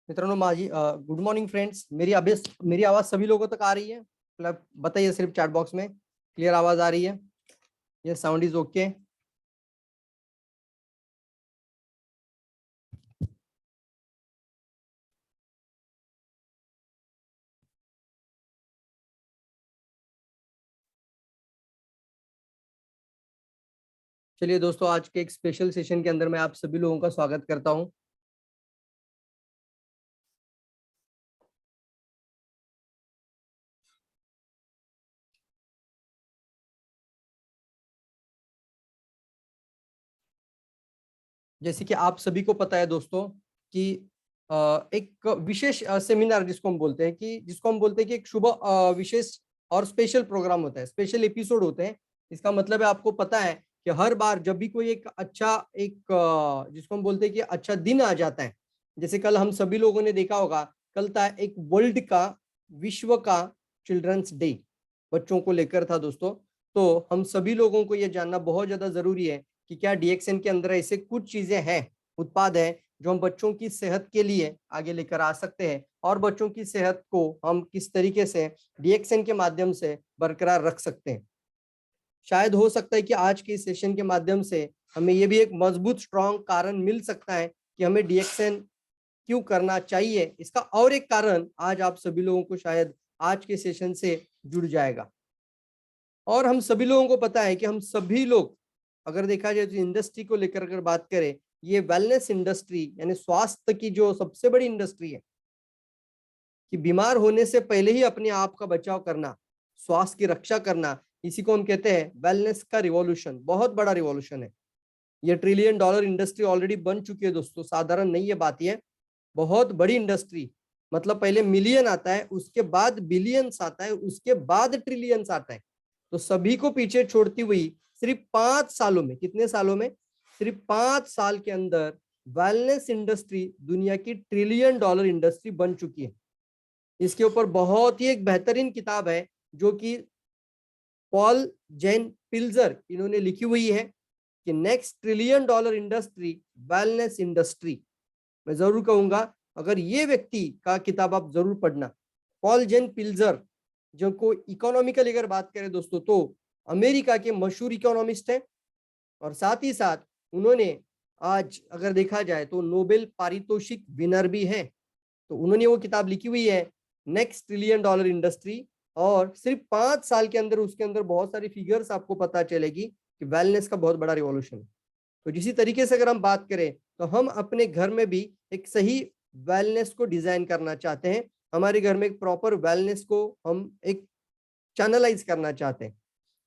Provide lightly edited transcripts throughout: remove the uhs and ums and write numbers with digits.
मित्रांनो माझी good morning friends. मेरी आवाज सभी लोगों तक आ रही है? मतलब बताइए सिर्फ चैट बॉक्स में क्लियर आवाज आ रही है? ये साउंड इज ओके? चलिए दोस्तों, आज के एक स्पेशल सेशन के अंदर मैं आप सभी लोगों का स्वागत करता हूं। जैसे कि आप सभी को पता है दोस्तों कि एक विशेष सेमिनार जिसको हम बोलते हैं कि एक शुभ विशेष और स्पेशल प्रोग्राम होता है, स्पेशल एपिसोड होते हैं। इसका मतलब है आपको पता है कि हर बार जब भी कोई एक अच्छा जिसको हम बोलते हैं कि अच्छा दिन आ जाता है, जैसे कल हम सभी लोगों ने देखा होगा, कल था एक विश्व का चिल्ड्रंस डे, बच्चों को लेकर था दोस्तों। तो हम सभी लोगों को यह जानना बहुत ज्यादा जरूरी है कि क्या डीएक्सएन के अंदर ऐसे कुछ चीजें हैं, उत्पाद है, जो हम बच्चों की सेहत के लिए आगे लेकर आ सकते हैं और बच्चों की सेहत को हम किस तरीके से डीएक्सएन के माध्यम से बरकरार रख सकते हैं। शायद हो सकता है कि आज के सेशन के माध्यम से हमें यह भी एक मजबूत स्ट्रॉन्ग कारण मिल सकता है कि हमें डीएक्सएन क्यों करना चाहिए। इसका और एक कारण आज आप सभी लोगों को शायद आज के सेशन से जुड़ जाएगा। और हम सभी लोगों को पता है कि हम सभी लोग अगर देखा जाए तो इंडस्ट्री को लेकर अगर बात करें, ये वेलनेस इंडस्ट्री यानी स्वास्थ्य की जो सबसे बड़ी इंडस्ट्री है, कि बीमार होने से पहले ही अपने आप का बचाव करना, स्वास्थ्य की रक्षा करना, इसी को हम कहते हैं वेलनेस का रिवॉल्यूशन। बहुत बड़ा रिवॉल्यूशन है ये। $1 ट्रिलियन इंडस्ट्री ऑलरेडी बन चुकी है दोस्तों, साधारण नहीं है बात। ये बहुत बड़ी इंडस्ट्री, मतलब पहले मिलियन आता है, उसके बाद बिलियंस आता है, उसके बाद ट्रिलियंस आता है। तो सभी को पीछे छोड़ती हुई सिर्फ 5 सालों में, कितने सालों में? सिर्फ 5 साल के अंदर वेलनेस इंडस्ट्री दुनिया की $1 ट्रिलियन इंडस्ट्री बन चुकी है। इसके ऊपर बहुत ही एक बेहतरीन किताब है जो कि पॉल जेन पिल्जर इन्होंने लिखी हुई है कि next $1 trillion industry wellness industry. मैं जरूर कहूंगा अगर ये व्यक्ति का किताब आप जरूर पढ़ना। पॉल जेन पिल्जर जो को इकोनॉमिकल अगर बात करें दोस्तों तो अमेरिका के मशहूर इकोनॉमिस्ट हैं, और साथ ही साथ उन्होंने आज अगर देखा जाए तो नोबेल पारितोषिक विनर भी हैं। तो उन्होंने वो किताब लिखी हुई है नेक्स्ट $1 ट्रिलियन इंडस्ट्री, और सिर्फ 5 साल के अंदर उसके अंदर बहुत सारी फिगर्स आपको पता चलेगी कि वेलनेस का बहुत बड़ा रिवॉल्यूशन है। तो जिसी तरीके से अगर हम बात करें तो हम अपने घर में भी एक सही वेलनेस को डिजाइन करना चाहते हैं। हमारे घर में एक प्रॉपर वेलनेस को हम एक चैनलाइज करना चाहते हैं।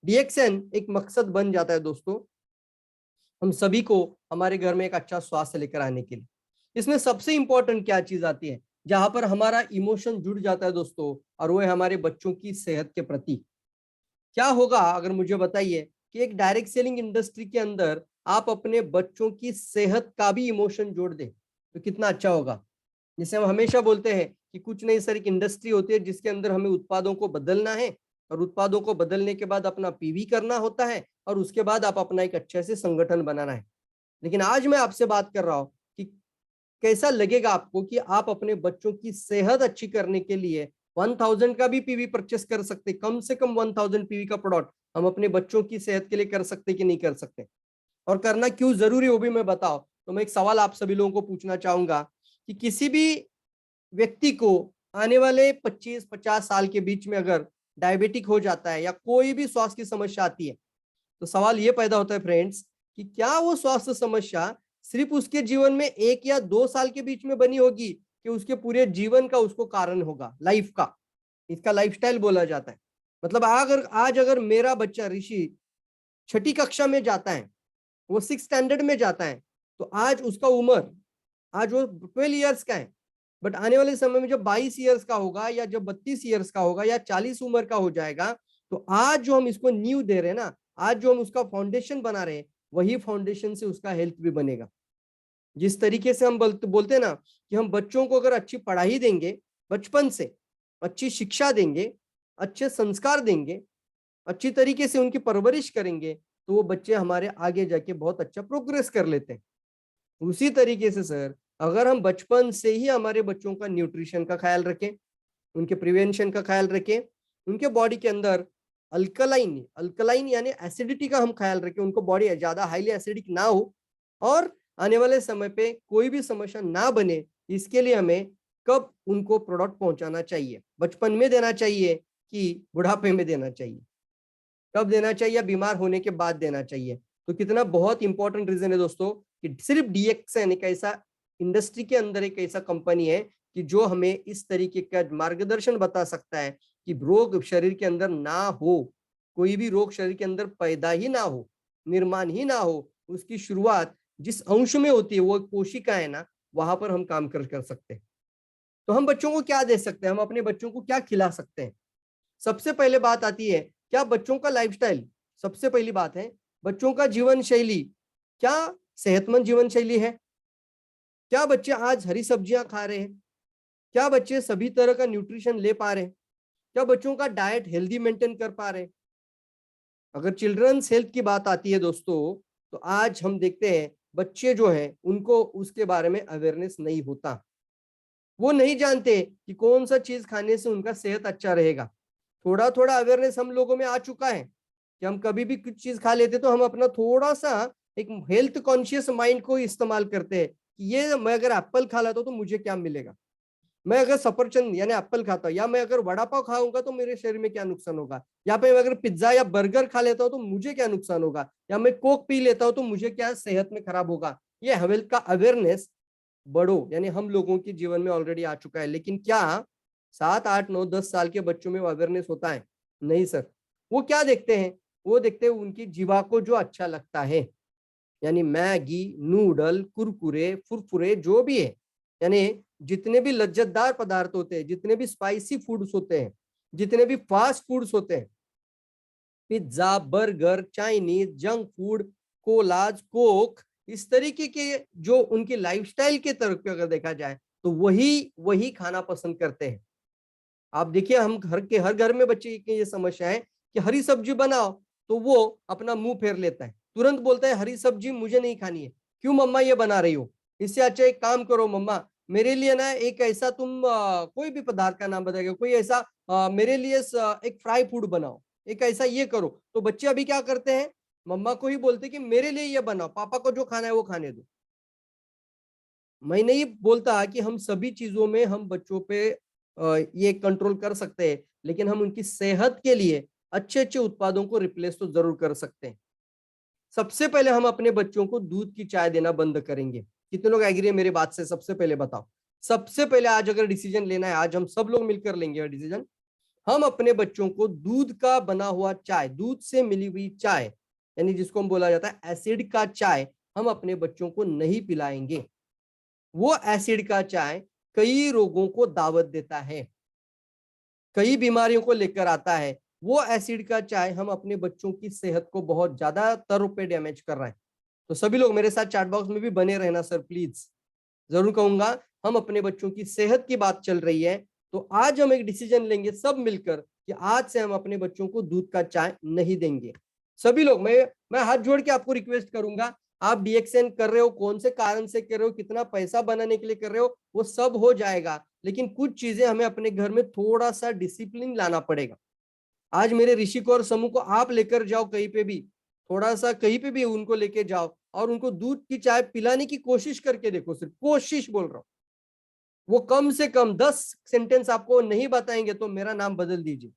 डीएक्सएन एक मकसद बन जाता है दोस्तों हम सभी को हमारे घर में एक अच्छा स्वास्थ्य लेकर आने के लिए। इसमें सबसे इंपॉर्टेंट क्या चीज आती है, जहां पर हमारा इमोशन जुड़ जाता है दोस्तों, और वो है हमारे बच्चों की सेहत के प्रति। क्या होगा अगर मुझे बताइए कि एक डायरेक्ट सेलिंग इंडस्ट्री के अंदर आप अपने बच्चों की सेहत का भी इमोशन जोड़ दें तो कितना अच्छा होगा। जैसे हम हमेशा बोलते हैं कि कुछ नहीं सर, एक इंडस्ट्री होती है जिसके अंदर हमें उत्पादों को बदलना है, और उत्पादों को बदलने के बाद अपना पीवी करना होता है, और उसके बाद आप अपना एक अच्छे से संगठन बनाना है। लेकिन आज मैं आपसे बात कर रहा हूं कि कैसा लगेगा आपको कि आप अपने बच्चों की सेहत अच्छी करने के लिए 1000 का भी पीवी परचेस कर सकते, कम से कम 1000 पीवी का प्रोडक्ट हम अपने बच्चों की सेहत के लिए कर सकते कि नहीं कर सकते, और करना क्यों जरूरी वो भी मैं बताओ। तो मैं एक सवाल आप सभी लोगों को पूछना चाहूंगा कि किसी भी व्यक्ति को आने वाले 25-50 साल के बीच में अगर डायबिटिक हो जाता है या कोई भी स्वास्थ्य की समस्या आती है, तो सवाल ये पैदा होता है फ्रेंड्स कि क्या वो स्वास्थ्य समस्या सिर्फ उसके जीवन में 1 या 2 साल के बीच में बनी होगी, कि उसके पूरे जीवन का उसको कारण होगा, लाइफ का। इसका लाइफस्टाइल बोला जाता है। मतलब अगर मेरा बच्चा ऋषि 6ठी कक्षा में जाता है, वो 6th स्टैंडर्ड में जाता है, तो आज उसका उम्र, आज वो 12 ईयर्स का है, बट आने वाले समय में जब 22 ईयर्स का होगा, या जब 32 ईयर्स का होगा, या 40 उम्र का हो जाएगा, तो आज जो हम इसको नींव दे रहे हैं ना, आज जो हम उसका फाउंडेशन बना रहे हैं, वही फाउंडेशन से उसका हेल्थ भी बनेगा। जिस तरीके से हम बोलते हैं ना कि हम बच्चों को अगर अच्छी पढ़ाई देंगे, बचपन से अच्छी शिक्षा देंगे, अच्छे संस्कार देंगे, अच्छी तरीके से उनकी परवरिश करेंगे, तो वो बच्चे हमारे आगे जाके बहुत अच्छा प्रोग्रेस कर लेते हैं। उसी तरीके से सर अगर हम बचपन से ही हमारे बच्चों का न्यूट्रिशन का ख्याल रखें, उनके प्रिवेंशन का ख्याल रखें, उनके बॉडी के अंदर अल्कलाइन अल्कलाइन यानी एसिडिटी का हम ख्याल रखें, उनको बॉडी ज्यादा हाईली एसिडिक ना हो और आने वाले समय पे कोई भी समस्या ना बने, इसके लिए हमें कब उनको प्रोडक्ट पहुंचाना चाहिए, बचपन में देना चाहिए कि बुढ़ापे में देना चाहिए, कब देना चाहिए, बीमार होने के बाद देना चाहिए। तो कितना बहुत इंपॉर्टेंट रीजन है दोस्तों कि सिर्फ डीएक्सन एक ऐसा इंडस्ट्री के अंदर एक ऐसा कंपनी है कि जो हमें इस तरीके का मार्गदर्शन बता सकता है कि रोग शरीर के अंदर ना हो, कोई भी रोग शरीर के अंदर पैदा ही ना हो, निर्माण ही ना हो, उसकी शुरुआत जिस अंश में होती है वो कोशिका है ना, वहां पर हम काम कर सकते हैं। तो हम बच्चों को क्या दे सकते हैं, हम अपने बच्चों को क्या खिला सकते हैं? सबसे पहले बात आती है क्या बच्चों का लाइफस्टाइल, सबसे पहली बात है बच्चों का जीवन शैली क्या सेहतमंद जीवन शैली है? क्या बच्चे आज हरी सब्जियां खा रहे हैं? क्या बच्चे सभी तरह का न्यूट्रिशन ले पा रहे हैं? क्या बच्चों का डाइट हेल्दी मेंटेन कर पा रहे हैं? अगर चिल्ड्रंस हेल्थ की बात आती है दोस्तों, तो आज हम देखते हैं बच्चे जो हैं उनको उसके बारे में अवेयरनेस नहीं होता, वो नहीं जानते कि कौन सा चीज खाने से उनका सेहत अच्छा रहेगा। थोड़ा थोड़ा अवेयरनेस हम लोगों में आ चुका है कि हम कभी भी कुछ चीज खा लेते तो हम अपना थोड़ा सा एक हेल्थ कॉन्शियस माइंड को इस्तेमाल करते हैं कि ये मैं अगर एप्पल खा लेता हूँ तो मुझे क्या मिलेगा, मैं अगर सफरचंद यानी एप्पल खाता हूँ या मैं अगर वड़ा पाव खाऊंगा तो मेरे शरीर में क्या नुकसान होगा, या फिर अगर पिज्जा या बर्गर खा लेता हूँ तो मुझे क्या नुकसान होगा, या मैं कोक पी लेता हूँ तो मुझे क्या सेहत में खराब होगा। ये हेल्थ का अवेयरनेस बड़ों यानी हम लोगों के जीवन में ऑलरेडी आ चुका है, लेकिन क्या 7, 8, 9, 10 साल के बच्चों में वो अवेयरनेस होता है? नहीं सर। वो क्या देखते हैं, वो देखते हैं उनकी जीवा को जो अच्छा लगता है, यानी मैगी, नूडल, कुरकुरे, फुरफुरे जो भी है, यानी जितने भी लज्जतदार पदार्थ होते हैं, जितने भी स्पाइसी फूड्स होते हैं, जितने भी फास्ट फूड्स होते हैं, pizza, burger, Chinese, junk food, collage, Coke, इस तरीके के जो उनकी लाइफस्टाइल के तरफ पे अगर देखा जाए तो वही वही खाना पसंद करते हैं। आप देखिए हम घर के हर घर में बच्चे की ये समस्या है कि हरी सब्जी बनाओ तो वो अपना मुंह फेर लेता है, तुरंत बोलता है हरी सब्जी मुझे नहीं खानी है, क्यों मम्मा ये बना रही हो, इससे अच्छा एक काम करो मम्मा, मेरे लिए ना एक ऐसा तुम कोई भी पदार्थ का नाम बताएगा, कोई ऐसा मेरे लिए एक फ्राई फूड बनाओ, एक ऐसा ये करो। तो बच्चे अभी क्या करते हैं, मम्मा को ही बोलते कि मेरे लिए ये बनाओ, पापा को जो खाना है वो खाने दो। मैं नहीं बोलता कि हम सभी चीजों में हम बच्चों पे ये कंट्रोल कर सकते हैं, लेकिन हम उनकी सेहत के लिए अच्छे अच्छे उत्पादों को रिप्लेस तो जरूर कर सकते हैं। सबसे पहले हम अपने बच्चों को दूध की चाय देना बंद करेंगे। कितने लोग एग्री है मेरी बात से? सबसे पहले बताओ। सबसे पहले आज अगर डिसीजन लेना है, आज हम सब लोग मिलकर लेंगे डिसीजन, हम अपने बच्चों को दूध का बना हुआ चाय, दूध से मिली हुई चाय, यानी जिसको हम बोला जाता है एसिड का चाय, हम अपने बच्चों को नहीं पिलाएंगे। वो एसिड का चाय कई रोगों को दावत देता है, कई बीमारियों को लेकर आता है। वो एसिड का चाय हम अपने बच्चों की सेहत को बहुत ज्यादा तरह पे डैमेज कर रहा है। तो सभी लोग मेरे साथ चैट बॉक्स में भी बने रहना सर प्लीज, जरूर कहूंगा। हम अपने बच्चों की सेहत की बात चल रही है, तो आज हम एक डिसीजन लेंगे सब मिलकर कि आज से हम अपने बच्चों को दूध का चाय नहीं देंगे। सभी लोग, मैं हाथ जोड़ के आपको रिक्वेस्ट करूंगा, आप डीएक्सएन कर रहे हो, कौन से कारण से कर रहे हो, कितना पैसा बनाने के लिए कर रहे हो, वो सब हो जाएगा, लेकिन कुछ चीजें हमें अपने घर में थोड़ा सा डिसिप्लिन लाना पड़ेगा। आज मेरे ऋषिक और समूह को आप लेकर जाओ कहीं पे भी, थोड़ा सा कहीं पे भी उनको लेके जाओ और उनको दूध की चाय पिलाने की कोशिश करके देखो, सिर्फ कोशिश बोल रहा हूं। वो कम से कम 10 सेंटेंस आपको नहीं बताएंगे तो मेरा नाम बदल दीजिए।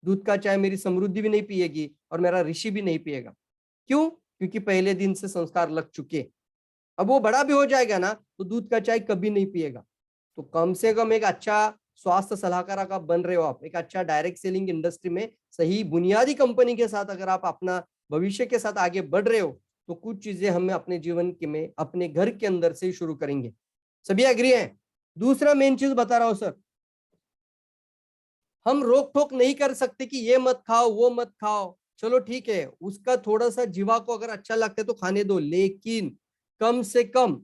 दूध का चाय मेरी समृद्धि भी नहीं पिएगी और मेरा ऋषि भी नहीं पिएगा। क्यों? क्योंकि पहले दिन से संस्कार लग चुके। अब वो बड़ा भी हो जाएगा ना तो दूध का चाय कभी नहीं पिएगा। तो कम से कम एक अच्छा स्वास्थ्य सलाहकार आप बन रहे हो, आप एक अच्छा डायरेक्ट सेलिंग इंडस्ट्री में सही बुनियादी कंपनी के साथ अगर आप अपना भविष्य के साथ आगे बढ़ रहे हो, तो कुछ चीजें हमें अपने जीवन के में अपने घर के अंदर से ही शुरू करेंगे। सभी एग्री हैं? दूसरा मेन चीज बता रहा हूं सर, हम रोक टोक नहीं कर सकते कि ये मत खाओ वो मत खाओ, चलो ठीक है उसका थोड़ा सा जीवा को अगर अच्छा लगता है तो खाने दो, लेकिन कम से कम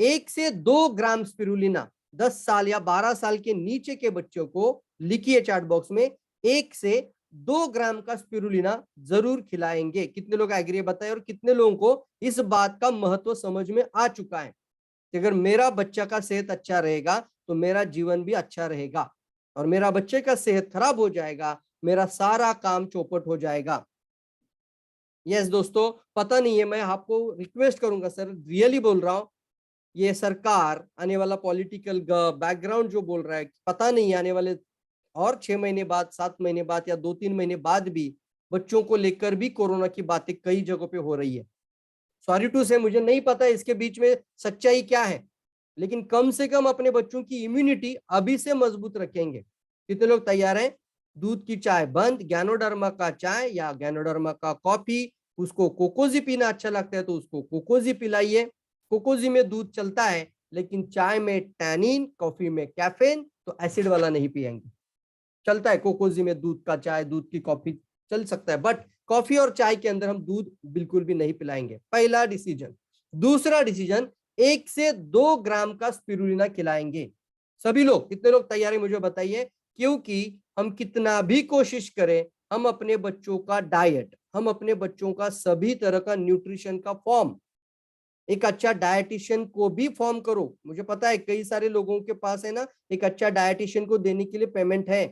1 से 2 ग्राम स्पिरुलिना 10 साल या 12 साल के नीचे के बच्चों को लिखिए चैट बॉक्स में, 1 से 2 ग्राम का स्पिरुलिना जरूर खिलाएंगे। कितने लोग एग्री बताए और कितने लोगों को इस बात का महत्व समझ में आ चुका है? कि अगर मेरा बच्चा का सेहत अच्छा रहेगा तो मेरा जीवन भी अच्छा रहेगा, और मेरा बच्चे का सेहत खराब हो जाएगा, मेरा सारा काम चौपट हो जाएगा। यस दोस्तों, पता नहीं है, मैं आपको रिक्वेस्ट करूंगा सर, रियली बोल रहा हूं, ये सरकार आने वाला पॉलिटिकल बैकग्राउंड जो बोल रहा है, पता नहीं आने वाले और 6 महीने बाद, 7 महीने बाद, या 2-3 महीने बाद भी बच्चों को लेकर भी कोरोना की बातें कई जगहों पे हो रही है। सॉरी टू से, मुझे नहीं पता इसके बीच में सच्चाई क्या है, लेकिन कम से कम अपने बच्चों की इम्यूनिटी अभी से मजबूत रखेंगे। कितने लोग तैयार हैं? दूध की चाय बंद, गैनोडर्मा का चाय या गैनोडर्मा का कॉफी, उसको कोकोजी पीना अच्छा लगता है तो उसको कोकोजी पिलाइए। कोकोजी में दूध चलता है, लेकिन चाय में टैनिन, कॉफी में कैफीन, तो एसिड वाला नहीं पिएंगे। चलता है कोकोजी में दूध का चाय, दूध की कॉफी चल सकता है, बट कॉफी और चाय के अंदर हम दूध बिल्कुल भी नहीं पिलाएंगे। पहला डिसीजन। दूसरा डिसीजन, 1 से 2 ग्राम का स्पिरुलिना खिलाएंगे। सभी लोग, कितने लोग तैयार हैं मुझे बताइए, क्योंकि हम कितना भी कोशिश करें, हम अपने बच्चों का डाइट, हम अपने बच्चों का सभी तरह का न्यूट्रिशन का फॉर्म, एक अच्छा डायटिशियन को भी फॉर्म करो। मुझे पता है कई सारे लोगों के पास है ना, एक अच्छा डायटिशियन को देने के लिए पेमेंट है,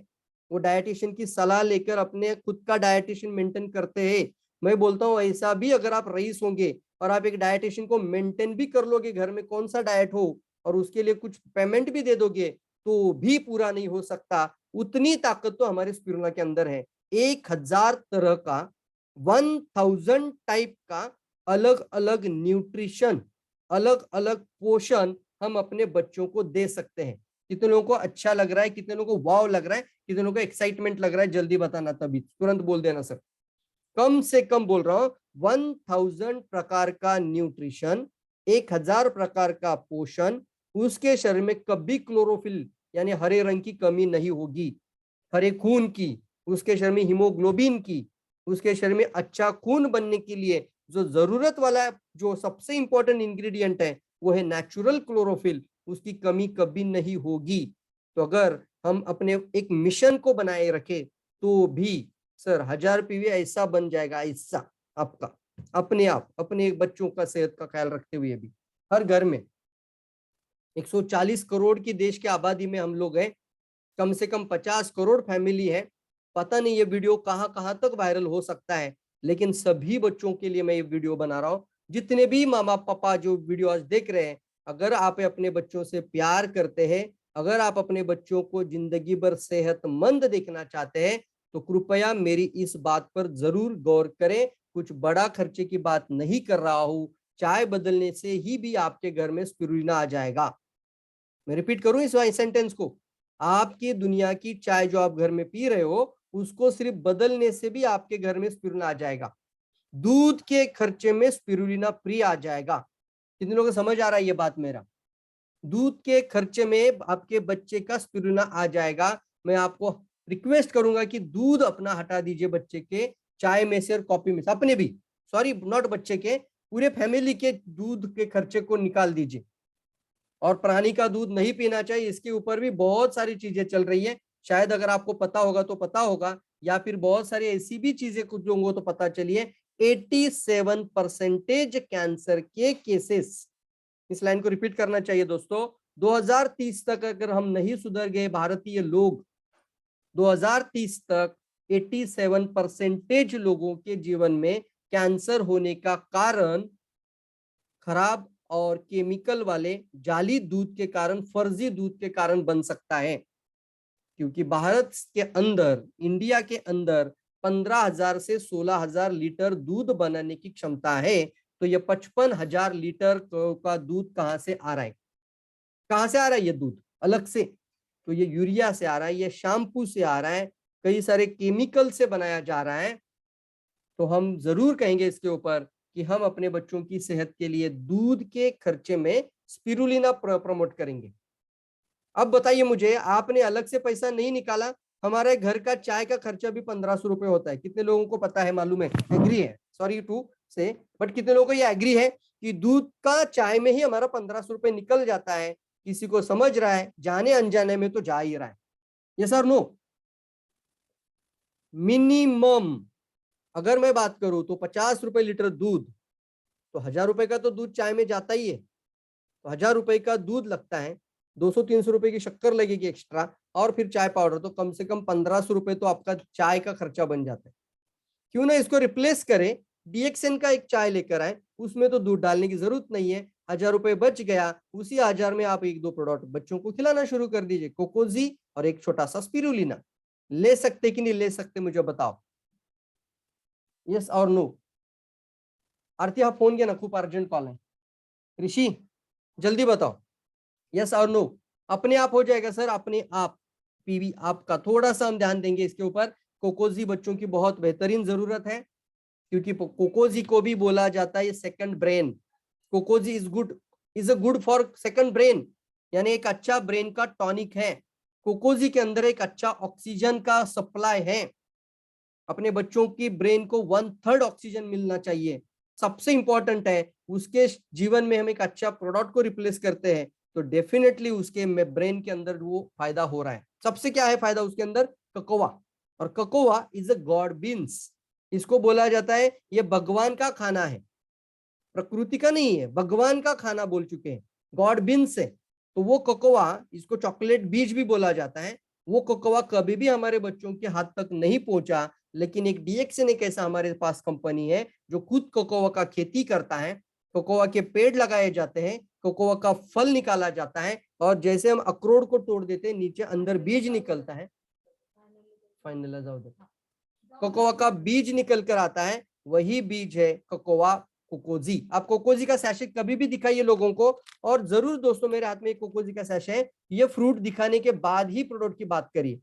वो डायटिशियन की सलाह लेकर अपने खुद का डायटिशियन मेंटेन करते हैं। मैं बोलता हूँ ऐसा भी अगर आप रईस होंगे और आप एक डायटिशियन को मेंटेन भी कर लोगे घर में, कौन सा डाइट हो, और उसके लिए कुछ पेमेंट भी दे दोगे, तो भी पूरा नहीं हो सकता। उतनी ताकत तो हमारे स्पिरुलिना के अंदर है। 1000 तरह का, 1000 टाइप का अलग अलग न्यूट्रिशन, अलग अलग पोषण हम अपने बच्चों को दे सकते हैं। कितने लोगों को अच्छा लग रहा है, कितने लोगों को वाव लग रहा है, कितने लोगों को एक्साइटमेंट लग रहा है, जल्दी बताना, तभी तुरंत बोल देना सर। कम से कम बोल रहा हूं, 1000 प्रकार का न्यूट्रिशन, 1000 प्रकार का पोषण, उसके शरीर में कभी क्लोरोफिल यानी हरे रंग की कमी नहीं होगी, हरे खून की, उसके शरीर में हीमोग्लोबिन की, उसके शरीर में अच्छा खून बनने के लिए जो जरूरत वाला है, जो सबसे इंपॉर्टेंट इंग्रेडिएंट है, वो है नेचुरल क्लोरोफिल, उसकी कमी कभी नहीं होगी। तो अगर हम अपने एक मिशन को बनाए रखे तो भी सर 1000 पीवी ऐसा बन जाएगा, ऐसा आपका, अपने आप अपने बच्चों का सेहत का ख्याल रखते हुए भी। हर घर में 140 करोड़ की देश की आबादी में हम लोग हैं, कम से कम 50 करोड़ फैमिली है। पता नहीं ये वीडियो कहाँ कहाँ तक वायरल हो सकता है, लेकिन सभी बच्चों के लिए मैं ये वीडियो बना रहा हूँ। जितने भी मामा पापा जो वीडियो आज देख रहे हैं, अगर आप अपने बच्चों से प्यार करते हैं, अगर आप अपने बच्चों को जिंदगी भर सेहतमंद देखना चाहते हैं, तो कृपया मेरी इस बात पर जरूर गौर करें। कुछ बड़ा खर्चे की बात नहीं कर रहा हूं, चाय बदलने से ही भी आपके घर में स्पिरुलिना आ जाएगा। मैं रिपीट करूं इस सेंटेंस को, आपकी दुनिया की चाय जो आप घर में पी रहे हो, उसको सिर्फ बदलने से भी आपके घर में स्पिरुलिना आ जाएगा। दूध के खर्चे में स्पिरुलिना फ्री आ जाएगा। कितने लोगों को समझ आ रहा है ये बात मेरा? दूध के खर्चे में आपके बच्चे का स्पिरुलिना आ जाएगा। मैं आपको रिक्वेस्ट करूंगा कि दूध अपना हटा दीजिए बच्चे के चाय में से और कॉफी में से, अपने भी, सॉरी नॉट बच्चे के, पूरे फैमिली के दूध के खर्चे को निकाल दीजिए। और प्राणी का दूध नहीं पीना चाहिए, इसके ऊपर भी बहुत सारी चीजें चल रही है, शायद अगर आपको पता होगा तो पता होगा, या फिर बहुत सारी ऐसी भी चीजें कुछ लोगों को तो पता चलिए। 87% कैंसर के केसेस, इस लाइन को रिपीट करना चाहिए दोस्तों, 2030 तक अगर हम नहीं सुधर गए भारतीय लोग, 2030 तक 87% लोगों के जीवन में कैंसर होने का कारण खराब और केमिकल वाले जाली दूध के कारण, फर्जी दूध के कारण बन सकता है। क्योंकि भारत के अंदर, इंडिया के अंदर 15,000 से 16,000 लीटर दूध बनाने की क्षमता है, तो ये 55,000 लीटर का दूध कहां से आ रहा है? कहां से आ रहा है ये दूध अलग से? तो ये यूरिया से आ रहा है, ये शैम्पू से आ रहा है, कई सारे केमिकल से बनाया जा रहा है। तो हम जरूर कहेंगे इसके ऊपर कि हम अपने बच्चों की सेहत के लिए दूध के खर्चे में स्पिरुलिना प्रमोट करेंगे। अब बताइए मुझे, आपने अलग से पैसा नहीं निकाला, हमारे घर का चाय का खर्चा भी 1500 रुपए होता है। कितने लोगों को पता है, मालूम है, एग्री है, सॉरी टू से, बट कितने लोगों को ये एग्री है कि दूध का चाय में ही हमारा 1500 रुपए निकल जाता है? किसी को समझ रहा है, जाने अनजाने में तो जा ही रहा है। ये सर नो, मिनिमम अगर मैं बात करूं तो 50 रुपए लीटर दूध, तो 1000 रुपए का तो दूध चाय में जाता ही है। तो 1000 रुपए का दूध लगता है, 200-300 रुपए की शक्कर लगेगी एक्स्ट्रा, और फिर चाय पाउडर, तो कम से कम 1500 रुपए तो आपका चाय का खर्चा बन जाता है। क्यों ना इसको रिप्लेस करें, डीएक्सएन का एक चाय लेकर आए, उसमें तो दूध डालने की जरूरत नहीं है, 1000 रुपए बच गया, उसी 1000 में आप 1-2 प्रोडक्ट बच्चों को खिलाना शुरू कर दीजिए, कोकोजी और एक छोटा सा स्पिरुलिना। ले सकते कि नहीं ले सकते मुझे बताओ, यस और नो। आरती आप फोन किया ना, खूब अर्जेंट कॉल है। ऋषि जल्दी बताओ, यस और नो। अपने आप हो जाएगा सर, अपने आप। पीवी आपका थोड़ा सा हम ध्यान देंगे इसके ऊपर। कोकोजी बच्चों की बहुत बेहतरीन जरूरत है, क्योंकि कोकोजी को भी बोला जाता है सेकंड ब्रेन। कोकोजी is a good for second brain, यानी एक अच्छा ब्रेन का टॉनिक है। कोकोजी के अंदर एक अच्छा ऑक्सीजन का सप्लाई है। अपने बच्चों की ब्रेन को 1/3 ऑक्सीजन मिलना चाहिए, सबसे इंपॉर्टेंट है। उसके जीवन में हम एक अच्छा प्रोडक्ट को रिप्लेस करते हैं, तो डेफिनेटली उसके ब्रेन के अंदर वो फायदा हो रहा है। सबसे क्या है फायदा उसके अंदर? ककोआ। और ककोआ इज अ गॉड बीन्स, इसको बोला जाता है ये भगवान का खाना है, प्रकृति का नहीं है, भगवान का खाना बोल चुके हैं, गॉड बीन्स है। तो वो कोकोआ, इसको चॉकलेट बीज भी बोला जाता है, वो कोकोआ कभी भी हमारे बच्चों के हाथ तक नहीं पहुंचा। लेकिन एक डीएक्सएन एक ऐसा हमारे पास कंपनी है जो खुद कोकोआ का खेती करता है। कोकोआ के पेड़ लगाए जाते हैं, कोकोआ का फल निकाला जाता है, और जैसे हम अखरोट को तोड़ देते हैं, नीचे अंदर बीज निकलता है। फाइनल कोकोआ का बीज निकल कर आता है, वही बीज है कोकोआ कोकोजी। आप कोकोजी का सैशे कभी भी दिखाइए लोगों को, और जरूर दोस्तों मेरे हाथ में एक कोकोजी का सैशे है, ये फ्रूट दिखाने के बाद ही प्रोडक्ट की बात करिए,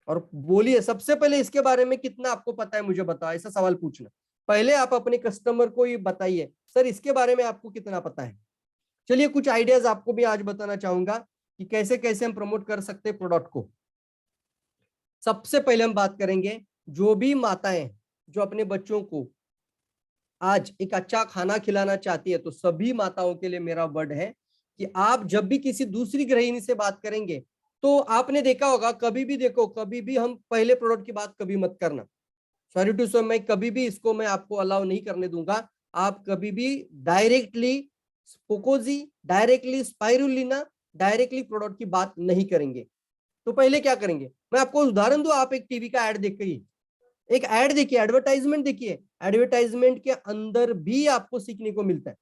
और बोलिए सबसे पहले इसके बारे में कितना आपको पता है मुझे बताओ, ऐसा सवाल पूछना। पहले आप अपने कस्टमर को ये बताइए, सर इसके बारे में आपको कितना पता है। चलिए कुछ आइडियाज आपको भी आज बताना चाहूंगा कि कैसे कैसे हम प्रमोट कर सकते हैं प्रोडक्ट को। सबसे पहले हम बात करेंगे, जो भी माताएं जो अपने बच्चों को आज एक अच्छा खाना खिलाना चाहती है, तो सभी माताओं के लिए मेरा वर्ड है कि आप जब भी किसी दूसरी गृहिणी से बात करेंगे, तो आपने देखा होगा, कभी भी देखो, कभी भी हम पहले प्रोडक्ट की बात कभी मत करना। सॉरी टू से, मैं कभी भी इसको मैं आपको अलाउ नहीं करने दूंगा। आप कभी भी डायरेक्टली कोकोजी, डायरेक्टली स्पाइरुलिना, डायरेक्टली प्रोडक्ट की बात नहीं करेंगे। तो पहले क्या करेंगे, मैं आपको उदाहरण दूं। आप एक टीवी का एड देखिए, एक एड देखिए, एडवर्टाइजमेंट देखिए, एडवर्टाइजमेंट के अंदर भी आपको सीखने को मिलता है।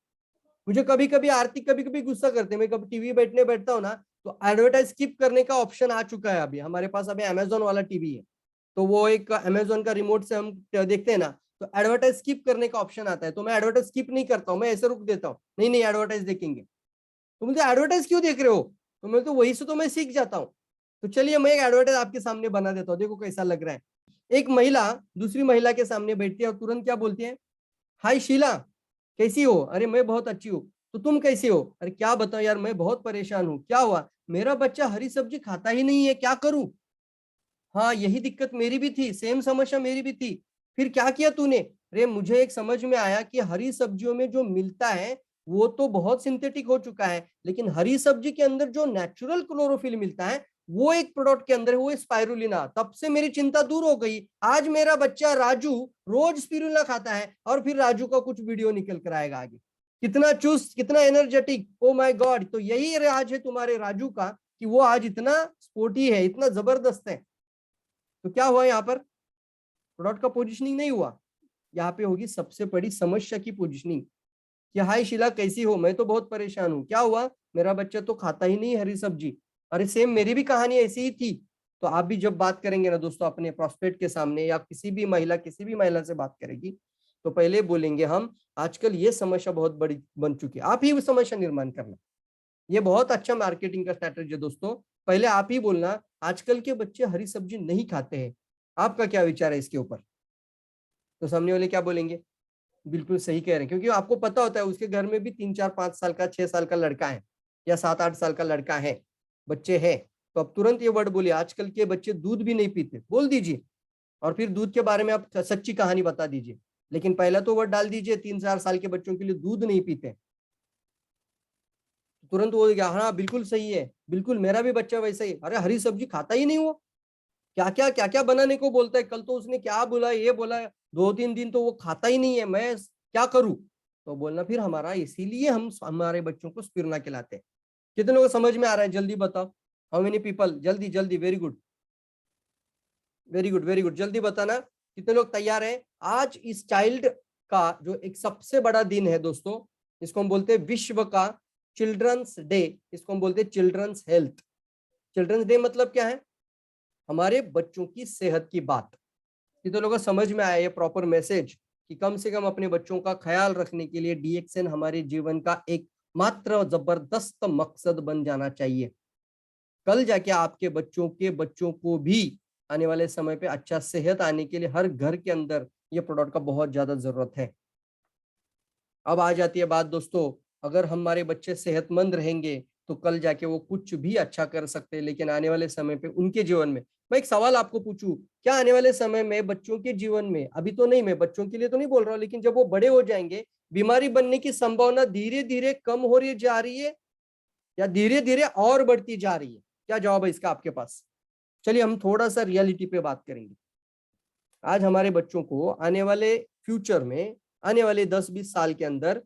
मुझे कभी कभी आर्थिक कभी कभी गुस्सा करते हैं, मैं कभी टीवी बैठता हूँ ना, तो एडवर्टाइज स्किप करने का ऑप्शन आ चुका है। अभी हमारे पास अभी अमेजोन वाला टीवी है, तो वो एक अमेजोन का रिमोट से हम देखते हैं ना, तो एडवर्टाइज स्किप करने का ऑप्शन आता है, तो मैं एडवर्टाइज स्किप नहीं करता हूँ, मैं ऐसे रुक देता हूँ, नहीं नहीं एडवर्टाइज देखेंगे। तो मुझे एडवर्टाइज क्यों देख रहे हो, तो मैं तो वही से तो मैं सीख जाता हूँ। तो चलिए मैं एक एडवर्टाइज आपके सामने बना देता हूँ, देखो कैसा लग रहा है। एक महिला दूसरी महिला के सामने बैठती है और तुरंत क्या बोलती है, हाय शीला, कैसी हो? अरे मैं बहुत अच्छी हूँ। तो तुम कैसी हो? अरे क्या बताऊं यार, मैं बहुत परेशान हूँ। क्या हुआ? मेरा बच्चा हरी सब्जी खाता ही नहीं है, क्या करूं? हाँ यही दिक्कत मेरी भी थी, सेम समस्या मेरी भी थी। फिर क्या किया तूने? अरे मुझे एक समझ में आया कि हरी सब्जियों में जो मिलता है वो तो बहुत सिंथेटिक हो चुका है, लेकिन हरी सब्जी के अंदर जो नेचुरल क्लोरोफिल मिलता है वो एक प्रोडक्ट के अंदर है, वो स्पाइरुलिना। तब से मेरी चिंता दूर हो गई। आज मेरा बच्चा राजू रोज स्पिरुलिना खाता है, और फिर राजू का कुछ वीडियो निकल कर आएगा आगे, कितना चुस्त, कितना एनर्जेटिक, ओ माय गॉड। तो यही राज है तुम्हारे राजू का, कि वो आज इतना स्पोर्टी है, इतना जबरदस्त है। तो क्या हुआ यहाँ पर? प्रोडक्ट का पोजिशनिंग नहीं हुआ, यहाँ पे होगी सबसे बड़ी समस्या की पोजिशनिंग, कि हाय शीला कैसी हो, मैं तो बहुत परेशान हूँ। क्या हुआ? मेरा बच्चा तो खाता ही नहीं हरी सब्जी। अरे सेम मेरी भी कहानी ऐसी ही थी। तो आप भी जब बात करेंगे ना दोस्तों अपने प्रोस्पेक्ट के सामने, या किसी भी महिला से बात करेगी, तो पहले बोलेंगे हम, आजकल ये समस्या बहुत बड़ी बन चुकी है, आप ही समस्या निर्माण करना। ये बहुत अच्छा मार्केटिंग का स्ट्रैटेजी है दोस्तों। पहले आप ही बोलना, आजकल के बच्चे हरी सब्जी नहीं खाते हैं, आपका क्या विचार है इसके ऊपर? तो सामने वाले क्या बोलेंगे? बिल्कुल सही कह रहे हैं, क्योंकि आपको पता होता है उसके घर में भी 3 4 5 साल का 6 साल का लड़का है, या 7 8 साल का लड़का है, बच्चे हैं। तो अब तुरंत ये वर्ड बोलिए, आजकल के बच्चे दूध भी नहीं पीते, बोल दीजिए। और फिर दूध के बारे में आप सच्ची कहानी बता दीजिए, लेकिन पहला तो वर्ड डाल दीजिए, 3 4 साल के बच्चों के लिए दूध नहीं पीते। तुरंत वो गया, हाँ बिल्कुल सही है, बिल्कुल मेरा भी बच्चा वैसा ही, अरे हरी सब्जी खाता ही नहीं वो, क्या क्या बनाने को बोलता है, कल तो उसने क्या बोला, ये बोला, 2 3 दिन तो वो खाता ही नहीं है, मैं क्या करूं? तो बोलना फिर हमारा, इसीलिए हम हमारे बच्चों को स्पिरुलिना खिलाते हैं। कितने लोगों को समझ में आ रहा है? जल्दी बताओ, हाउ मेनी पीपल? जल्दी जल्दी, very good very good very good, जल्दी बताना कितने लोग तैयार हैं। आज इस चाइल्ड का जो एक सबसे बड़ा दिन है दोस्तों, इसको हम बोलते हैं विश्व का चिल्ड्रंस डे, इसको हम बोलते हैं चिल्ड्रंस हेल्थ। चिल्ड्रंस डे मतलब क्या है? हमारे बच्चों की सेहत की बात। कितने लोगों को समझ में आया ये प्रॉपर मैसेज कि कम से कम अपने बच्चों का ख्याल रखने के लिए डीएक्सएन हमारे जीवन का एक मात्र जबरदस्त मकसद बन जाना चाहिए। कल जाके आपके बच्चों को भी आने वाले समय पे अच्छा सेहत आने के लिए हर घर के अंदर ये प्रोडक्ट का बहुत ज्यादा जरूरत है। अब आ जाती है बात दोस्तों, अगर हमारे बच्चे सेहतमंद रहेंगे तो कल जाके वो कुछ भी अच्छा कर सकते हैं, लेकिन आने वाले समय पे उनके जीवन में, मैं एक सवाल आपको पूछूं, क्या आने वाले समय में बच्चों के जीवन में, अभी तो नहीं, मैं बच्चों के लिए तो नहीं बोल रहा हूँ, लेकिन जब वो बड़े हो जाएंगे, बीमारी बनने की संभावना धीरे धीरे कम हो रही जा रही है या धीरे धीरे और बढ़ती जा रही है? क्या जवाब है इसका आपके पास? चलिए हम थोड़ा सा रियलिटी पे बात करेंगे। आज हमारे बच्चों को आने वाले फ्यूचर में, आने वाले 10-20 साल के अंदर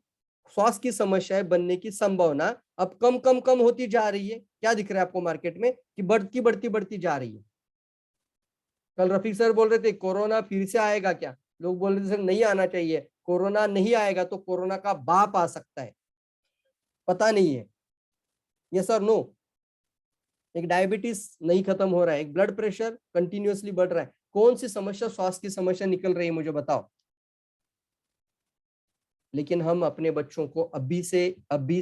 स्वास्थ्य की समस्याएं बनने की संभावना अब कम कम कम होती जा रही है। क्या दिख रहा है आपको मार्केट में कि बढ़ती बढ़ती बढ़ती जा रही है? कल रफीक सर बोल रहे थे कोरोना फिर से आएगा क्या? लोग बोल रहे थे सर नहीं आना चाहिए, कोरोना नहीं आएगा तो कोरोना का बाप आ सकता है, पता नहीं है। यस और नो? एक डायबिटीज नहीं खत्म हो रहा है, एक ब्लड प्रेशर कंटिन्यूअसली बढ़ रहा है, कौन सी समस्या, स्वास्थ्य की समस्या निकल रही है मुझे बताओ? लेकिन हम अपने बच्चों को अभी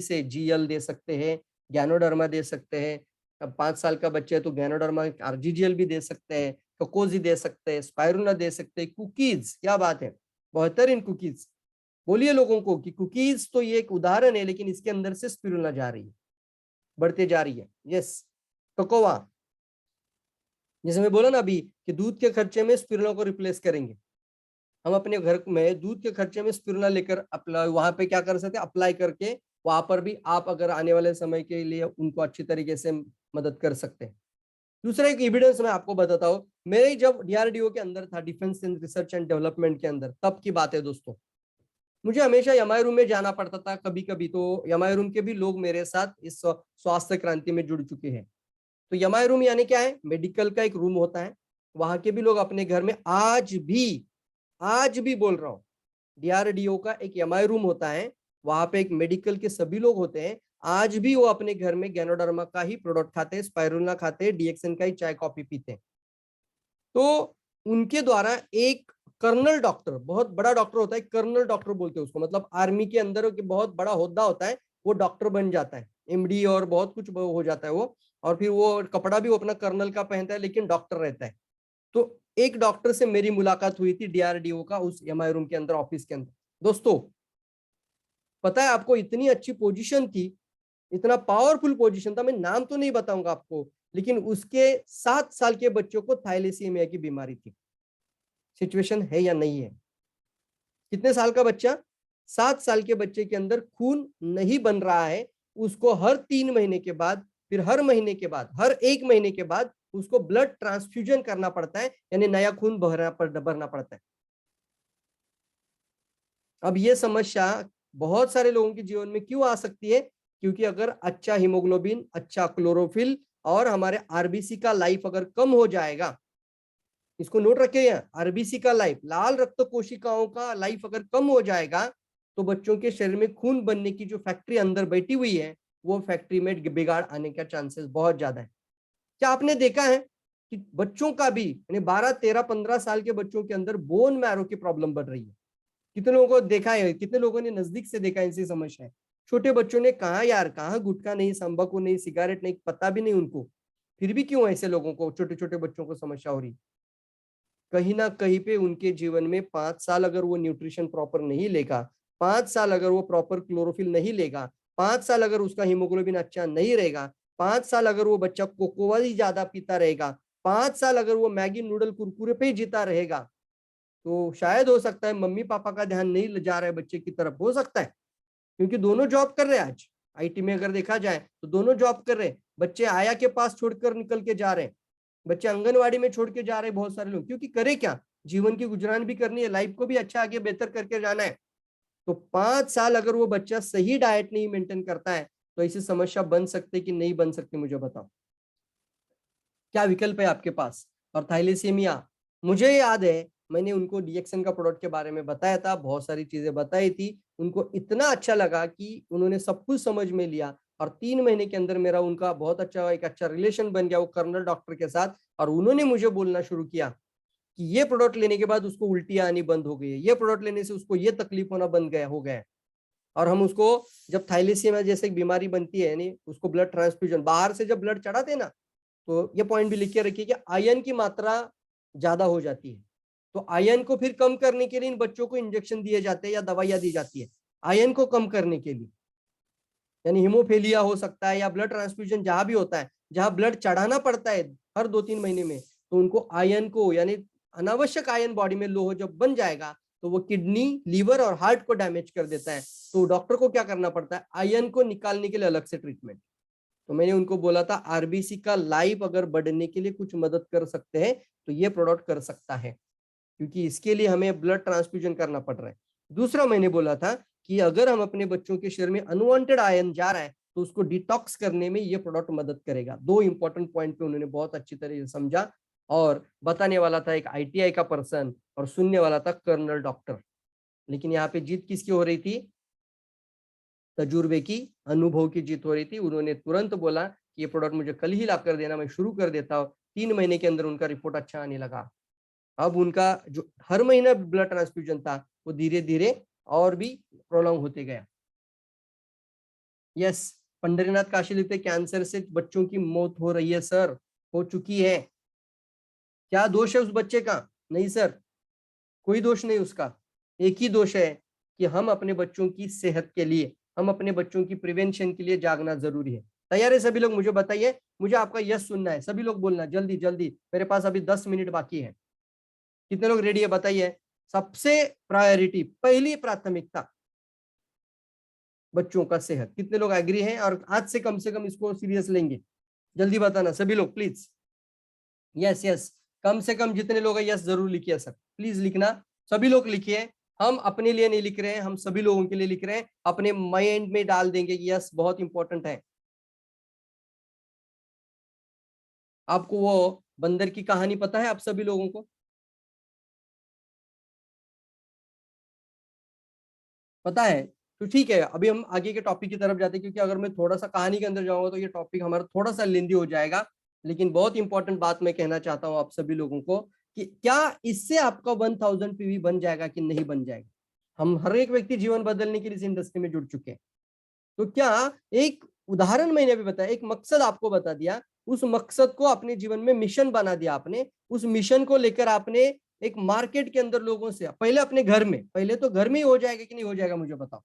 से जीएल दे सकते हैं, गैनोडर्मा दे सकते हैं। अब 5 साल का बच्चा है तो गैनोडर्मा आरजीजीएल भी दे सकते हैं, कोकोजी दे सकते हैं, स्पाइरुलिना दे सकते हैं, कुकीज, क्या बात है, बेहतरीन कुकीज। बोलिए लोगों को कि कुकीज तो ये एक उदाहरण है, लेकिन इसके अंदर से स्पिरुलिना जा रही है, बढ़ते जा रही है। यस, कोकोवा, जैसे मैं बोला ना अभी कि दूध के खर्चे में स्पिरुलिना को रिप्लेस करेंगे, हम अपने घर में दूध के खर्चे में स्पिरुलिना लेकर अप्लाई, वहां पे क्या कर सकते हैं, अप्लाई करके वहां पर भी आप अगर आने वाले समय के लिए उनको अच्छी तरीके से मदद कर सकते हैं। दूसरा एक एविडेंस मैं आपको बताता हूँ, मैं जब डीआरडीओ के अंदर था, डिफेंस रिसर्च एंड डेवलपमेंट के अंदर, तब की बात है दोस्तों, मुझे हमेशा एमआई रूम में जाना पड़ता था कभी कभी, तो एमआई रूम के भी लोग मेरे साथ इस स्वास्थ्य क्रांति में जुड़ चुके हैं। तो एमआई रूम यानी क्या है? मेडिकल का एक रूम होता है, वहां के भी लोग अपने घर में आज भी बोल रहा हूँ, डीआरडीओ का एक एमआई रूम होता है, वहां पे एक मेडिकल के सभी लोग होते हैं, आज भी वो अपने घर में गैनोडर्मा का ही प्रोडक्ट खाते हैं, स्पाइरुलिना खाते हैं, डीएक्सएन का ही चाय कॉफी पीते हैं। तो उनके द्वारा एक कर्नल डॉक्टर, बहुत बड़ा डॉक्टर होता है, कर्नल डॉक्टर बोलते हैं उसको, मतलब आर्मी के अंदर के बहुत बड़ा होद्दा होता है, वो डॉक्टर बन जाता है, एमडी और बहुत कुछ हो जाता है वो, और फिर वो कपड़ा भी वो अपना कर्नल का पहनता है लेकिन डॉक्टर रहता है। तो एक डॉक्टर से मेरी मुलाकात हुई थी डीआरडीओ का उस एमआई रूम के अंदर, ऑफिस के अंदर। दोस्तों पता है आपको, इतनी अच्छी पोजीशन थी, इतना पावरफुल पोजीशन था, मैं नाम तो नहीं बताऊंगा आपको, लेकिन उसके 7 साल के बच्चों को थाइलेसीमिया की बीमारी थी। सिचुएशन है या नहीं है? कितने साल का बच्चा? 7 साल के बच्चे के अंदर खून नहीं बन रहा है, उसको हर 3 महीने के बाद, फिर हर महीने के बाद, हर 1 महीने के बाद उसको ब्लड ट्रांसफ्यूजन करना पड़ता है, यानी नया खून भरना पड़ता है। अब ये समस्या बहुत सारे लोगों के जीवन में क्यों आ सकती है? क्योंकि अगर अच्छा हीमोग्लोबिन, अच्छा क्लोरोफिल और हमारे आरबीसी का लाइफ अगर कम हो जाएगा, इसको नोट रखिए, आरबीसी का लाइफ, लाल रक्त कोशिकाओं का लाइफ अगर कम हो जाएगा, तो बच्चों के शरीर में खून बनने की जो फैक्ट्री अंदर बैठी हुई है, वो फैक्ट्री में बिगाड़ आने का चांसेस बहुत ज्यादा है। क्या आपने देखा है कि बच्चों का भी, यानी 12, 13, 15 साल के बच्चों के अंदर बोन मैरो की प्रॉब्लम बढ़ रही है? कितने लोगों को देखा है, कितने लोगों ने नजदीक से देखा है ऐसी समस्या है? छोटे बच्चों ने कहा यार, कहाँ गुटखा नहीं, तंबाकू नहीं, सिगरेट नहीं, पता भी नहीं उनको, फिर भी क्यों ऐसे लोगों को, छोटे छोटे बच्चों को समस्या हो रही? कहीं ना कहीं पे उनके जीवन में 5 साल अगर वो न्यूट्रिशन प्रॉपर नहीं लेगा, 5 साल अगर वो प्रॉपर क्लोरोफिल नहीं लेगा, 5 साल अगर उसका हीमोग्लोबिन अच्छा नहीं रहेगा, 5 साल अगर वो बच्चा कोकोवा ही ज्यादा पीता रहेगा, 5 साल अगर वो मैगी नूडल कुरकुरे पे ही जीता रहेगा, तो शायद हो सकता है मम्मी पापा का ध्यान नहीं जा रहा है बच्चे की तरफ, हो सकता है, क्योंकि दोनों जॉब कर रहे हैं। आज आईटी में अगर देखा जाए तो दोनों जॉब कर रहे हैं, बच्चे आया के पास छोड़कर निकल के जा रहे हैं, बच्चे आंगनवाड़ी में छोड़ के जा रहे हैं बहुत सारे लोग, क्योंकि करे क्या, जीवन की गुजरान भी करनी है, लाइफ को भी अच्छा आगे बेहतर करके जाना है। तो 5 साल अगर वो बच्चा सही डाइट नहीं मेंटेन करता है तो ऐसी समस्या बन सकती कि नहीं बन सकती, मुझे बताओ। क्या विकल्प है आपके पास? और थैलेसीमिया, मुझे याद है मैंने उनको डीएक्सएन का प्रोडक्ट के बारे में बताया था, बहुत सारी चीजें बताई थी, उनको इतना अच्छा लगा कि उन्होंने सब कुछ समझ में लिया और 3 महीने के अंदर मेरा उनका बहुत अच्छा एक अच्छा रिलेशन बन गया वो कर्नल डॉक्टर के साथ। और उन्होंने मुझे बोलना शुरू किया कि ये प्रोडक्ट लेने के बाद उसको उल्टियां आनी बंद हो गई है, ये प्रोडक्ट लेने से उसको ये तकलीफ होना बंद गया हो गया है। और हम उसको जब थैलेसीमिया जैसे एक बीमारी बनती है, यानी उसको ब्लड ट्रांसफ्यूजन बाहर से जब ब्लड चढ़ाते हैं ना, तो ये पॉइंट भी लिख के रखिए कि आयरन की मात्रा ज्यादा हो जाती है। तो आयरन को फिर कम करने के लिए इन बच्चों को इंजेक्शन दिए जाते हैं या दवाइयां दी जाती है आयरन को कम करने के लिए, यानी हीमोफेलिया हो सकता है या ब्लड ट्रांसफ्यूजन जहां भी होता है, जहां ब्लड चढ़ाना पड़ता है हर 2-3 महीने में, तो उनको आयरन को यानी अनावश्यक आयरन बॉडी में लो जब बन जाएगा तो वो किडनी, लीवर और हार्ट को डैमेज कर देता है। तो डॉक्टर को क्या करना पड़ता है, आयरन को निकालने के लिए अलग से ट्रीटमेंट। तो मैंने उनको बोला था आरबीसी का लाइफ अगर बढ़ने के लिए कुछ मदद कर सकते हैं तो ये प्रोडक्ट कर सकता है, क्योंकि इसके लिए हमें ब्लड ट्रांसफ्यूजन करना पड़ रहा है। दूसरा मैंने बोला था कि अगर हम अपने बच्चों के शरीर में अनवांटेड आयन जा रहा है तो उसको डिटॉक्स करने में ये प्रोडक्ट मदद करेगा। 2 इंपॉर्टेंट पॉइंट पे उन्होंने बहुत अच्छी तरह से समझा। और बताने वाला था एक आईटीआई का पर्सन और सुनने वाला था कर्नल डॉक्टर। लेकिन यहाँ पे जीत किसकी हो रही थी? तजुर्बे की, अनुभव की जीत हो रही थी। उन्होंने तुरंत बोला कि ये प्रोडक्ट मुझे कल ही ला कर देना, मैं शुरू कर देता हूँ। 3 महीने के अंदर उनका रिपोर्ट अच्छा आने लगा। अब उनका जो हर महीना ब्लड ट्रांसफ्यूजन था वो धीरे धीरे और भी प्रोलॉन्ग होते गया। यस, पंडरीनाथ काशी लिखते कैंसर से बच्चों की मौत हो रही है सर, हो चुकी है। क्या दोष है उस बच्चे का? नहीं सर, कोई दोष नहीं उसका। एक ही दोष है कि हम अपने बच्चों की सेहत के लिए, हम अपने बच्चों की प्रिवेंशन के लिए जागना जरूरी है। तैयार है सभी लोग? मुझे बताइए, मुझे आपका यस सुनना है। सभी लोग बोलना जल्दी जल्दी, मेरे पास अभी 10 मिनट बाकी है। कितने लोग रेडी है बताइए? सबसे प्रायोरिटी, पहली प्राथमिकता बच्चों का सेहत। कितने लोग एग्री हैं और आज से कम इसको सीरियस लेंगे? जल्दी बताना सभी लोग प्लीज। यस यस, कम से कम जितने लोग हैं यस जरूर लिखिए सर, प्लीज लिखना। सभी लोग लिखिए। हम अपने लिए नहीं लिख रहे हैं, हम सभी लोगों के लिए लिख रहे हैं, अपने माइंड में डाल देंगे कि यस बहुत इंपॉर्टेंट है। आपको वो बंदर की कहानी पता है आप सभी लोगों को? पता है? तो ठीक है, अभी हम आगे के टॉपिक की तरफ जाते हैं, क्योंकि अगर मैं थोड़ा सा कहानी के अंदर जाऊंगा तो ये टॉपिक हमारा थोड़ा सा लेंदी हो जाएगा। लेकिन बहुत इंपॉर्टेंट बात मैं कहना चाहता हूं आप सभी लोगों को कि क्या इससे आपका 1000 पीवी बन जाएगा कि नहीं बन जाएगा। हम हर एक व्यक्ति जीवन बदलने के लिए इस इंडस्ट्री में जुड़ चुके हैं। तो क्या एक उदाहरण मैंने अभी बताया, एक मकसद आपको बता दिया, उस मकसद को अपने जीवन में मिशन बना दिया आपने। उस मिशन को लेकर आपने एक मार्केट के अंदर लोगों से, पहले अपने घर में, पहले तो घर में ही हो जाएगा कि नहीं हो जाएगा मुझे बताओ,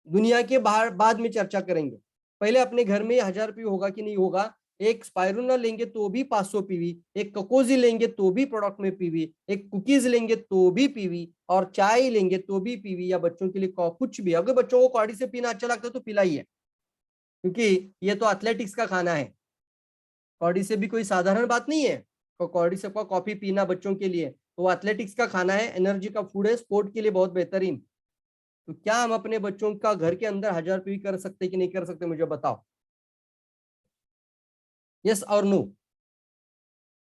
दुनिया के बाहर बाद में चर्चा करेंगे। पहले अपने घर में 1000 पीवी होगा कि नहीं होगा। एक स्पाइरुलिना लेंगे तो भी 500 पीवी, एक ककोजी लेंगे तो भी प्रोडक्ट में पीवी, एक कुकीज लेंगे तो भी पीवी, और चाय लेंगे तो भी पीवी, या बच्चों के लिए कुछ भी, अगर बच्चों को कौड़ी से पीना अच्छा लगता है तो पिलाइए, क्योंकि ये तो एथलेटिक्स का खाना है। कौड़ी से भी कोई साधारण बात नहीं है। तो कौड़ी से कॉफी पीना बच्चों के लिए तो वो एथलेटिक्स का खाना है, एनर्जी का फूड है, स्पोर्ट के लिए बहुत बेहतरीन। तो क्या हम अपने बच्चों का घर के अंदर 1000 पीवी कर सकते कि नहीं कर सकते मुझे बताओ। यस और नो,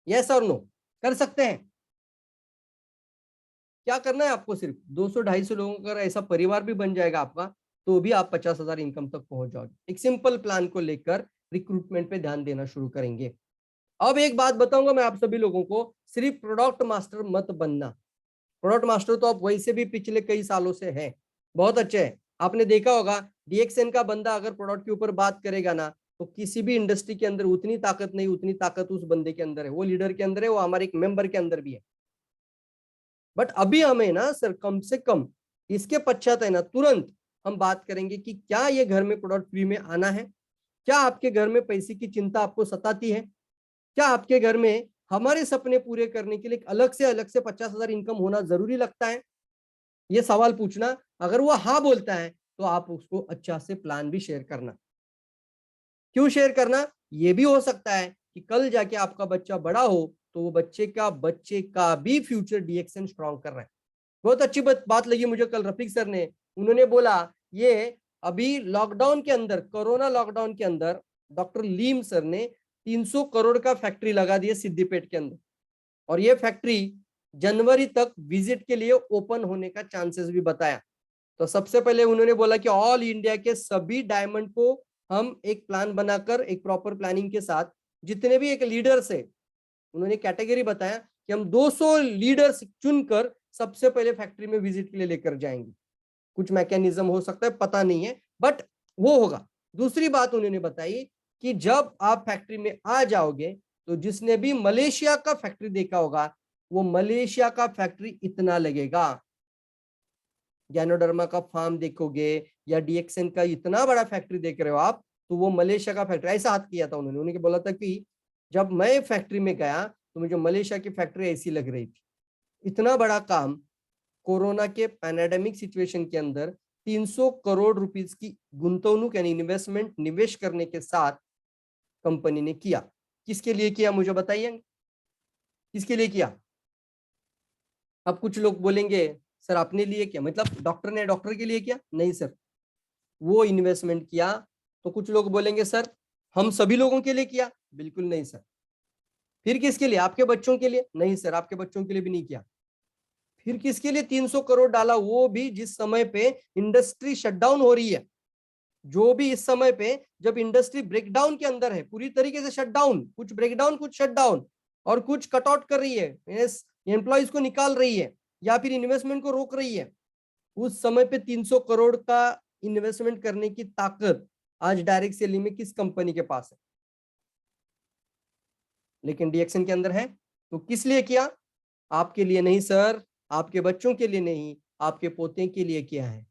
यस और नो, कर सकते हैं। क्या करना है आपको, सिर्फ 200-250 लोगों का अगर ऐसा परिवार भी बन जाएगा आपका, तो भी आप 50,000 इनकम तक पहुंच जाओगे। एक सिंपल प्लान को लेकर रिक्रूटमेंट पे ध्यान देना शुरू करेंगे। अब एक बात बताऊंगा मैं आप सभी लोगों को, सिर्फ प्रोडक्ट मास्टर मत बनना। प्रोडक्ट मास्टर तो आप वैसे भी पिछले कई सालों से हैं, बहुत अच्छे हैं। आपने देखा होगा डीएक्सएन का बंदा अगर प्रोडक्ट के ऊपर बात करेगा ना, तो किसी भी इंडस्ट्री के अंदर उतनी ताकत नहीं, उतनी ताकत उस बंदे के अंदर है, वो लीडर के अंदर है, वो हमारे एक मेंबर के अंदर भी है। बट अभी हमें ना सर कम से कम इसके पश्चात है ना, तुरंत हम बात करेंगे कि क्या ये घर में प्रोडक्ट फ्री में आना है। क्या आपके घर में पैसे की चिंता आपको सताती है? क्या आपके घर में हमारे सपने पूरे करने के लिए अलग से 50,000 इनकम होना जरूरी लगता है? ये सवाल पूछना। अगर वो हाँ बोलता है तो आप उसको अच्छा से प्लान भी शेयर करना। क्यों शेयर करना? ये भी हो सकता है कि कल जाके आपका बच्चा बड़ा हो तो वो बच्चे का भी फ्यूचर डीएक्सएन स्ट्रॉन्ग कर रहा है। बहुत अच्छी बात लगी मुझे कल रफीक सर ने, उन्होंने बोला ये अभी लॉकडाउन के अंदर, कोरोना लॉकडाउन के अंदर डॉक्टर लीम सर ने 300 करोड़ का फैक्ट्री लगा दिया सिद्दीपेट के अंदर, और ये फैक्ट्री जनवरी तक विजिट के लिए ओपन होने का चांसेस भी बताया। तो सबसे पहले उन्होंने बोला कि ऑल इंडिया के सभी डायमंड को हम एक प्लान बनाकर, एक प्रॉपर प्लानिंग के साथ, जितने भी एक लीडर्स है, उन्होंने कैटेगरी बताया कि हम 200 लीडर्स चुनकर सबसे पहले फैक्ट्री में विजिट के लिए लेकर जाएंगे। कुछ मैकेनिज्म हो सकता है, पता नहीं है, बट वो होगा। दूसरी बात उन्होंने बताई कि जब आप फैक्ट्री में आ जाओगे तो जिसने भी मलेशिया का फैक्ट्री देखा होगा, वो मलेशिया का फैक्ट्री इतना लगेगा। गैनोडर्मा का फार्म देखोगे या डीएक्सएन का इतना बड़ा फैक्ट्री देख रहे हो आप, तो वो मलेशिया का फैक्ट्री, ऐसा हाथ किया था उन्होंने। उन्होंने बोला था कि जब मैं फैक्ट्री में गया तो मुझे मलेशिया की फैक्ट्री ऐसी लग रही थी। इतना बड़ा काम कोरोना के पैंडेमिक सिचुएशन के अंदर 300 करोड़ रुपीस की गुंतवणूक यानी इन्वेस्टमेंट, निवेश करने के साथ कंपनी ने किया। किसके लिए किया मुझे बताइए, किसके लिए किया? अब कुछ लोग बोलेंगे सर अपने लिए किया, मतलब डॉक्टर ने डॉक्टर के लिए किया? नहीं सर, वो इन्वेस्टमेंट किया। तो कुछ लोग बोलेंगे सर हम सभी लोगों के लिए किया, बिल्कुल नहीं सर। फिर किसके लिए? आपके बच्चों के लिए? नहीं सर, आपके बच्चों के लिए भी नहीं किया। फिर किसके लिए 300 करोड़ डाला? वो भी जिस समय पे इंडस्ट्री शटडाउन हो रही है, जो भी इस समय पे जब इंडस्ट्री ब्रेकडाउन के अंदर है, पूरी तरीके से शटडाउन, कुछ ब्रेकडाउन कुछ शटडाउन, और कुछ कट आउट कर रही है, एम्प्लॉइज को निकाल रही है या फिर इन्वेस्टमेंट को रोक रही है, उस समय पे 300 करोड़ का इन्वेस्टमेंट करने की ताकत आज डायरेक्ट सेलिंग में किस कंपनी के पास है? लेकिन डीएक्सएन के अंदर है। तो किस लिए किया? आपके लिए नहीं सर, आपके बच्चों के लिए नहीं, आपके पोते के लिए किया है।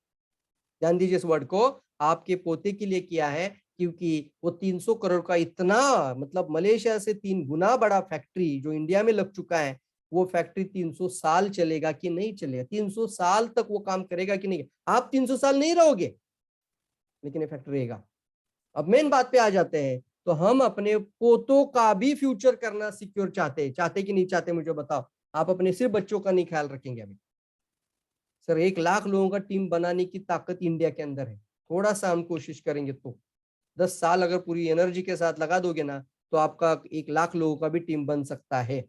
ध्यान दीजिए इस वर्ड को, आपके पोते के लिए किया है, क्योंकि वो 300 करोड़ का इतना, मतलब मलेशिया से 3 गुना बड़ा फैक्ट्री जो इंडिया में लग चुका है, वो फैक्ट्री 300 साल चलेगा कि नहीं चलेगा, 300 साल तक वो काम करेगा कि नहीं? आप 300 साल नहीं रहोगे, लेकिन ये फैक्ट्री रहेगा। अब मेन बात पे आ जाते हैं, तो हम अपने पोतों का भी फ्यूचर करना सिक्योर चाहते कि नहीं चाहते? मुझे बताओ। आप अपने सिर्फ बच्चों का नहीं ख्याल रखेंगे अभी? सर 1 लाख लोगों का टीम बनाने की ताकत इंडिया के अंदर है, थोड़ा सा हम कोशिश करेंगे तो 10 साल अगर पूरी एनर्जी के साथ लगा दोगे ना, तो आपका 1 लाख लोगों का भी टीम बन सकता है।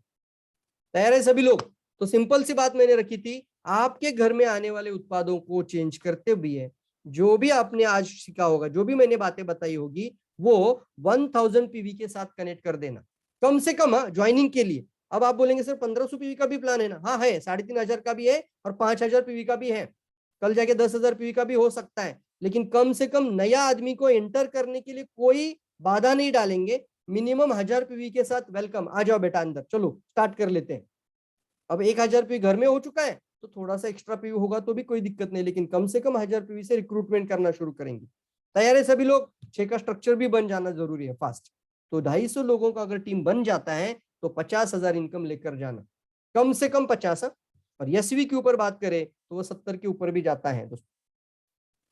तैयार है सभी लोग? तो सिंपल सी बात मैंने रखी थी, आपके घर में आने वाले उत्पादों को चेंज करते हुए जो भी आपने आज सीखा होगा, जो भी मैंने बातें बताई होगी, वो 1000 पीवी के साथ कनेक्ट कर देना कम से कम, ज्वाइनिंग के लिए। अब आप बोलेंगे सर 1500 पीवी का भी प्लान है ना? हाँ है, 3500 का भी है और 5000 पीवी का भी है, कल जाके 10,000 पीवी का भी हो सकता है। लेकिन कम से कम नया आदमी को एंटर करने के लिए कोई बाधा नहीं डालेंगे। मिनिमम 1000 पीवी के साथ वेलकम, आ जाओ बेटा अंदर, चलो स्टार्ट कर लेते हैं। अब 1000 पीवी घर में हो चुका है, तो थोड़ा सा एक्स्ट्रा पीवी होगा तो भी कोई दिक्कत नहीं, लेकिन कम से कम 1000 पीवी से रिक्रूटमेंट करना शुरू करेंगे। तैयार है सभी लोग? 6 का स्ट्रक्चर भी बन जाना जरूरी है फास्ट। तो 250 लोगों का अगर टीम बन जाता है तो 50,000 इनकम लेकर जाना, कम से कम 50। और यशवी के ऊपर बात करें तो वो 70 के ऊपर भी जाता है दोस्तों।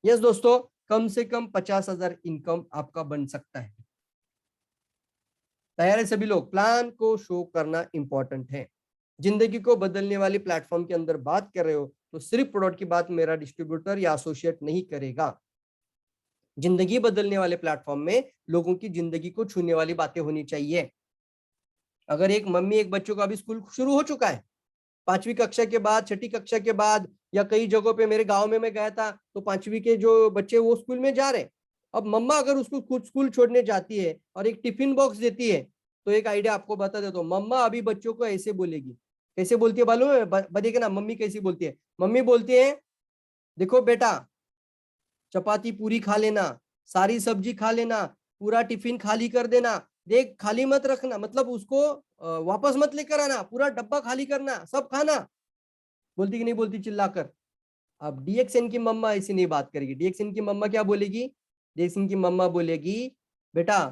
यस दोस्तों, कम से कम 50,000 इनकम आपका बन सकता है। तैयार है सभी लोग? प्लान को शो करना इंपॉर्टेंट है। जिंदगी को बदलने वाली प्लेटफॉर्म के अंदर बात कर रहे हो तो सिर्फ प्रोडक्ट की बात मेरा डिस्ट्रीब्यूटर या एसोसिएट नहीं करेगा। जिंदगी बदलने वाले प्लेटफॉर्म में लोगों की जिंदगी को छूने वाली बातें होनी चाहिए। अगर एक मम्मी, एक बच्चों का अभी स्कूल शुरू हो चुका है, 5वीं कक्षा के बाद, 6ठी कक्षा के बाद, या कई जगहों पे मेरे गांव में मैं गया था तो 5वीं के जो बच्चे वो स्कूल में जा रहे। अब मम्मा अगर उसको खुद स्कूल छोड़ने जाती है और एक टिफिन बॉक्स देती है, तो एक आइडिया आपको बता देता हूँ, मम्मा अभी बच्चों को ऐसे बोलेगी। कैसे बोलती है मालूम है? बताइए ना, मम्मी कैसी बोलती है? मम्मी बोलती है देखो बेटा, चपाती पूरी खा लेना, सारी सब्जी खा लेना, पूरा टिफिन खाली कर देना, देख खाली मत रखना, मतलब उसको वापस मत लेकर आना, पूरा डब्बा खाली करना, सब खाना। बोलती कि नहीं बोलती चिल्लाकर? अब डीएक्सएन की मम्मा ऐसी नहीं बात करेगी। डीएक्सएन की मम्मा क्या बोलेगी? डीएक्सएन की मम्मा बोलेगी बेटा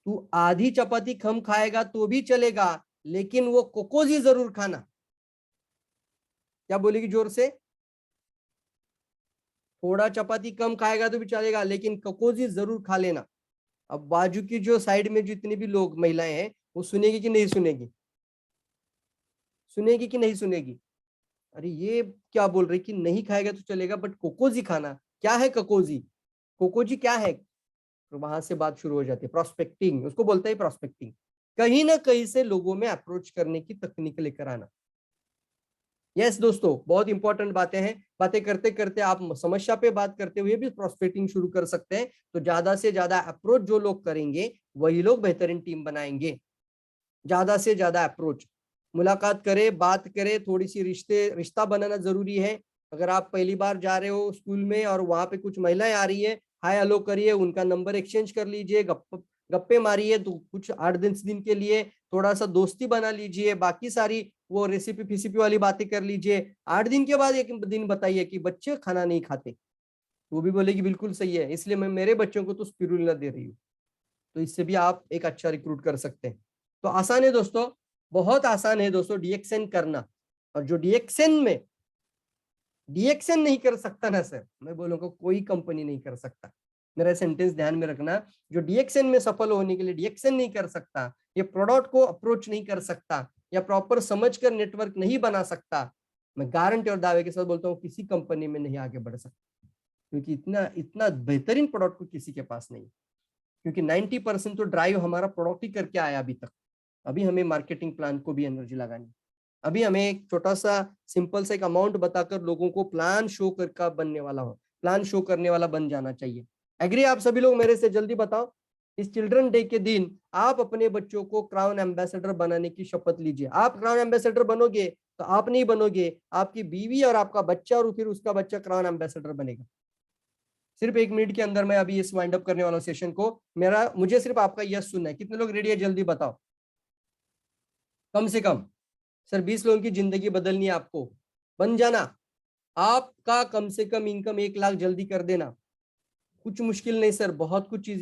तू आधी चपाती कम खाएगा तो भी चलेगा, लेकिन वो कोकोजी जरूर खाना। क्या बोलेगी जोर से? थोड़ा चपाती कम खाएगा तो भी चलेगा, लेकिन कोकोजी जरूर खा लेना। अब बाजू की जो साइड में जितनी भी लोग महिलाएं हैं, वो सुनेगी कि नहीं सुनेगी? सुनेगी कि नहीं सुनेगी? अरे ये क्या बोल रहे कि नहीं खाएगा तो चलेगा बट कोकोजी खाना, क्या है ककोजी, कोकोजी क्या है? तो वहां से बात शुरू हो जाती है, प्रोस्पेक्टिंग उसको बोलते हैं, प्रोस्पेक्टिंग। कहीं ना कहीं से लोगों में अप्रोच करने की तकनीक लेकर आना। यस दोस्तों, बहुत इंपॉर्टेंट बातें हैं। बातें करते करते आप समस्या पे बात करते हुए भी प्रोस्पेक्टिंग शुरू कर सकते हैं। तो ज्यादा से ज्यादा अप्रोच जो लोग करेंगे वही लोग बेहतरीन टीम बनाएंगे। ज्यादा से ज्यादा अप्रोच, मुलाकात करे, बात करे, थोड़ी सी रिश्ता बनाना जरूरी है। अगर आप पहली बार जा रहे हो स्कूल में और वहां पे कुछ महिलाएं आ रही है, हाय हेलो करिए, उनका नंबर एक्सचेंज कर लीजिए, गप्पे मारिए, तो कुछ 8 10 दिन के लिए थोड़ा सा दोस्ती बना लीजिए, बाकी सारी वो रेसिपी फिसिपी वाली बातें कर लीजिए। 8 दिन के बाद एक दिन बताइए कि बच्चे खाना नहीं खाते, वो भी बोलेगी बिल्कुल सही है, इसलिए मैं मेरे बच्चों को तो स्पिरुलिना दे रही हूँ। तो इससे भी आप एक अच्छा रिक्रूट कर सकते हैं। तो आसान है दोस्तों, बहुत आसान है दोस्तों डीएक्सएन करना। और जो डीएक्सएन नहीं कर सकता ना सर, मैं बोलूंगा कोई कंपनी नहीं कर सकता। मेरा सेंटेंस ध्यान में रखना, जो डीएक्सएन में सफल होने के लिए डीएक्सएन नहीं कर सकता, ये प्रोडक्ट को अप्रोच नहीं कर सकता, या प्रॉपर समझकर नेटवर्क नहीं बना सकता, मैं गारंटी और दावे के साथ बोलता हूँ किसी कंपनी में नहीं आगे बढ़ सकता। क्योंकि इतना इतना बेहतरीन प्रोडक्ट को किसी के पास नहीं। क्योंकि 90% तो ड्राइव हमारा प्रोडक्ट ही करके आया अभी तक। अभी हमें मार्केटिंग प्लान को भी एनर्जी लगानी। अभी हमें एक छोटा सा सिंपल सा एक अमाउंट बताकर लोगों को प्लान शो कर बनने वाला हो, प्लान शो करने वाला बन जाना चाहिए। एग्री आप सभी लोग मेरे से? जल्दी बताओ। इस चिल्ड्रन डे के दिन आप अपने बच्चों को क्राउन एम्बेसडर बनाने की शपथ लीजिए। आप क्राउन एम्बेसडर बनोगे तो आप नहीं बनोगे, आपकी बीवी और आपका बच्चा और फिर उसका बच्चा क्राउन एम्बेसडर बनेगा। सिर्फ 1 मिनट के अंदर मैं अभी इस वाइंड अप करने वाला सेशन को। मुझे सिर्फ आपका यस सुनना है। कितने लोग रेडी है जल्दी बताओ। कम से कम सर 20 लोगों की जिंदगी बदलनी है आपको, बन जाना। आपका कम से कम इनकम 1 लाख जल्दी कर देना। कुछ मुश्किल नहीं सर, बहुत कुछ चीजें